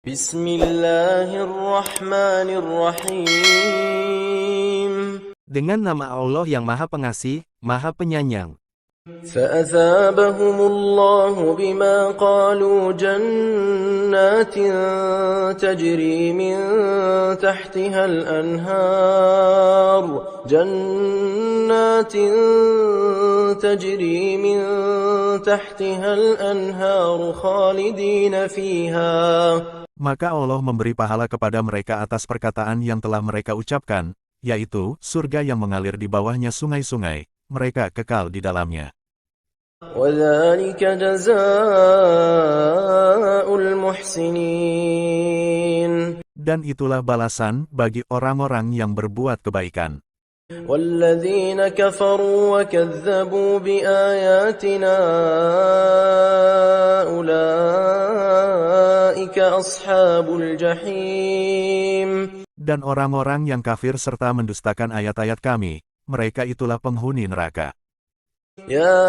Bismillahirrahmanirrahim. Dengan nama Allah yang Maha Pengasih, Maha Penyayang. فَأَثَابَهُمُ اللَّهُ بِمَا قَالُوا جَنَّاتٍ تَجْرِي مِنْ تَحْتِهَا الْأَنْهَارُ خَالِدِينَ فِيهَا. Maka Allah memberi pahala kepada mereka atas perkataan yang telah mereka ucapkan, yaitu surga yang mengalir di bawahnya sungai-sungai, mereka kekal di dalamnya. وَذَلِكَ جَزَاءُ الْمُحْسِنِينَ. Dan itulah balasan bagi orang-orang yang berbuat kebaikan. وَالَّذِينَ كَفَرُوا وَكَذَّبُوا بِآيَاتِنَا أُولَئِكَ أَصْحَابُ الْجَحِيمِ. Dan orang-orang yang kafir serta mendustakan ayat-ayat kami, mereka itulah penghuni neraka. يا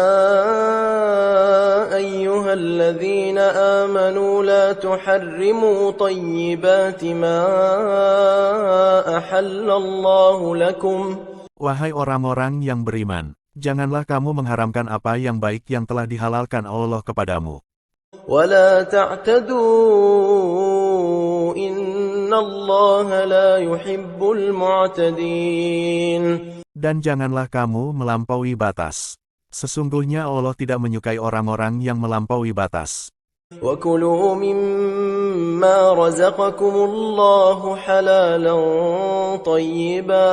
أيها الذين آمنوا لا تحرموا طيبات ما أحل الله لكم. Wahai orang-orang yang beriman, janganlah kamu mengharamkan apa yang baik yang telah dihalalkan Allah kepadamu. ولا تعتدوا إن الله لا يحب المعتدين. Dan janganlah kamu melampaui batas. Sesungguhnya Allah tidak menyukai orang-orang yang melampaui batas. وَكُلُوا مِمَّا رَزَقَكُمُ اللَّهُ حَلَالًا طَيِّبًا.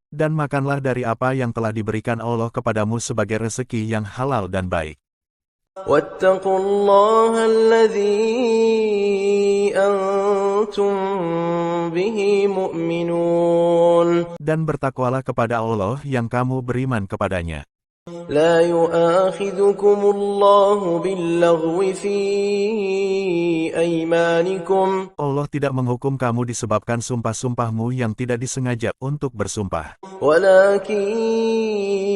Dan makanlah dari apa yang telah diberikan Allah kepadamu sebagai rezeki yang halal dan baik. وَاتَّقُوا اللَّهَ الَّذِي أَنْتُمْ بِهِ مُؤْمِنُونَ. Dan bertakwalah kepada Allah yang kamu beriman kepadanya. لا يؤاخذكم الله باللغو في أيمانكم. Allah tidak menghukum kamu disebabkan sumpah-sumpahmu yang tidak disengaja untuk bersumpah. ولكن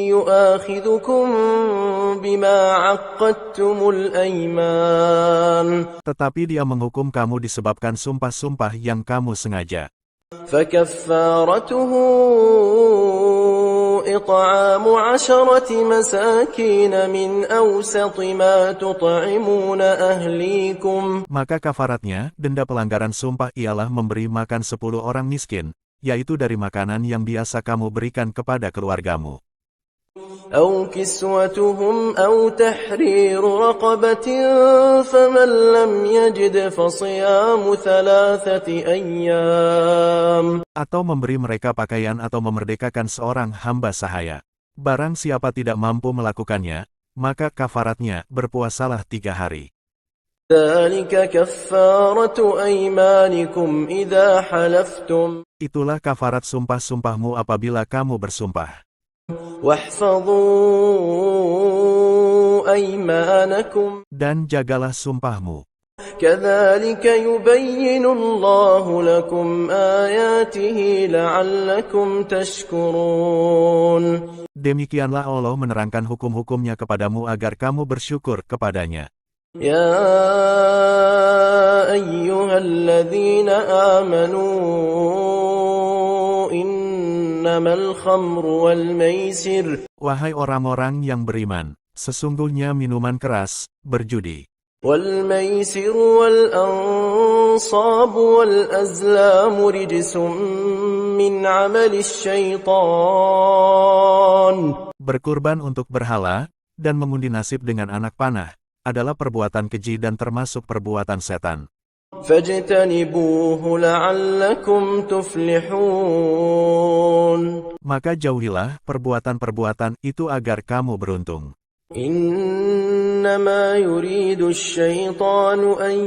يؤاخذكم بما عقدتم الأيمان. Tetapi Dia menghukum kamu disebabkan sumpah-sumpah yang kamu sengaja. فكفارته إطعام 10 مساكين من أوسط ما تطعمون أهليكم. Maka kafaratnya, denda pelanggaran sumpah ialah memberi makan 10 orang miskin, yaitu dari makanan yang biasa kamu berikan kepada keluargamu. أو كسوتهم أو تحرير رقبة فمن لم يجد فصيام 3 أيام. Atau memberi mereka pakaian atau memerdekakan seorang hamba sahaya. Barang siapa tidak mampu melakukannya, maka kafaratnya berpuasalah 3 hari. ذلك كفارة أيمانكم إذا حلفتم. Itulah kafarat sumpah-sumpahmu apabila kamu bersumpah. واحفظوا أيمانكم. Dan jagalah sumpahmu. كذلك يبين الله لكم آياته لعلكم تشكرون. Demikianlah Allah menerangkan hukum-hukumnya kepadamu agar kamu bersyukur kepadanya. يا أيها الذين آمنوا إنما الخمر والميسر. Wahai orang-orang yang beriman, sesungguhnya minuman keras, berjudi, والميسر والأنصاب والأزلام رجس من عمل الشيطان. berkurban untuk berhala, dan mengundi nasib dengan anak panah, adalah perbuatan keji dan termasuk perbuatan setan. فاجتنبوه لعلكم تفلحون. Maka jauhilah perbuatan-perbuatan itu agar kamu beruntung. إنما يريد الشيطان أن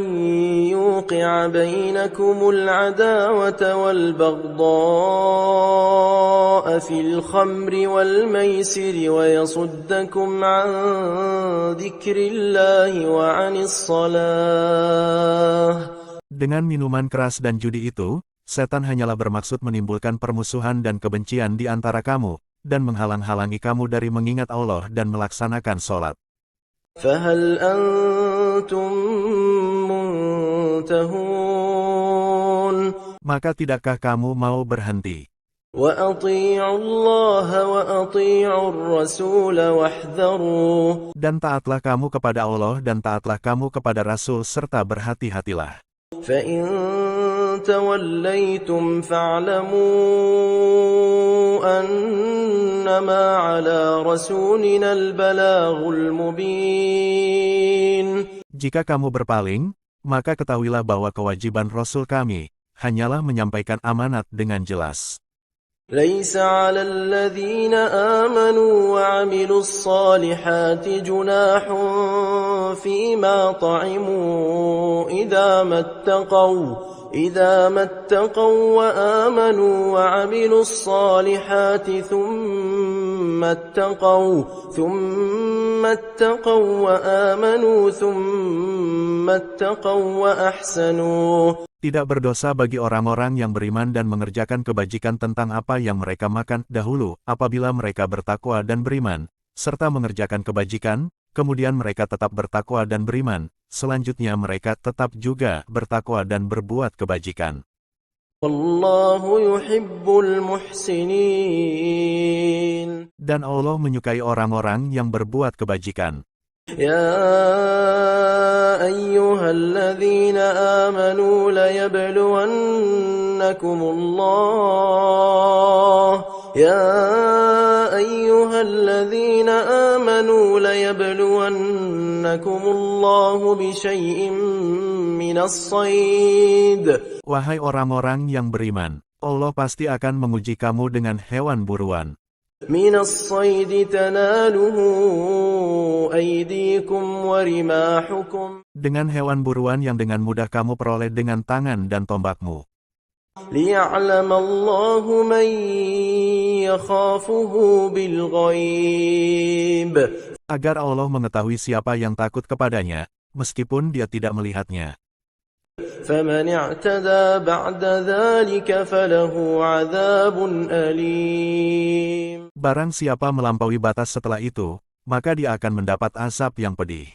يوقع بينكم العداوة والبغضاء في الخمر والميسر ويصدكم عن ذكر الله وعن الصلاة. Dengan minuman keras dan judi itu, setan hanyalah bermaksud menimbulkan permusuhan dan kebencian di antara kamu, dan menghalang-halangi kamu dari mengingat Allah dan melaksanakan sholat. فهل أنتم منتهون Maka tidakkah kamu mau berhenti? وأطيعوا الله وأطيعوا الرسول واحذروا Dan taatlah kamu kepada Allah dan taatlah kamu kepada Rasul serta berhati-hatilah. فإن توليتم فاعلموا أنما على رسولنا البلاغ المبين. Jika kamu berpaling, maka ketahuilah bahwa kewajiban Rasul kami hanyalah menyampaikan amanat dengan jelas. ليس على الذين آمنوا وعملوا الصالحات جناح فيما طعموا إذا ما اتقوا وآمنوا وعملوا الصالحات ثم اتقوا وآمنوا ثم اتقوا وأحسنوا. Tidak berdosa bagi orang-orang yang beriman dan mengerjakan kebajikan tentang apa yang mereka makan dahulu, apabila mereka bertakwa dan beriman, serta mengerjakan kebajikan, kemudian mereka tetap bertakwa dan beriman, selanjutnya mereka tetap juga bertakwa dan berbuat kebajikan. Wallahu yuhibbul muhsinin. Dan Allah menyukai orang-orang yang berbuat kebajikan. Ya ayyuhalladzina amanu layabluwannakumullahu bisyai'im minas sayd. Wahai orang-orang yang beriman, Allah pasti akan menguji kamu dengan hewan buruan. Minas sayd tanaluhu aydikum wa rimahukum. Dengan hewan buruan yang dengan mudah kamu peroleh dengan tangan dan tombakmu. Liya'lamallahu man yakhafuhu bil ghaib. Agar Allah mengetahui siapa yang takut kepadanya, meskipun dia tidak melihatnya. فَمَنِ اعْتَدَى بَعْدَ ذَلِكَ فَلَهُ عَذَابٌ أَلِيمٌ. Barang siapa melampaui batas setelah itu, maka dia akan mendapat azab yang pedih.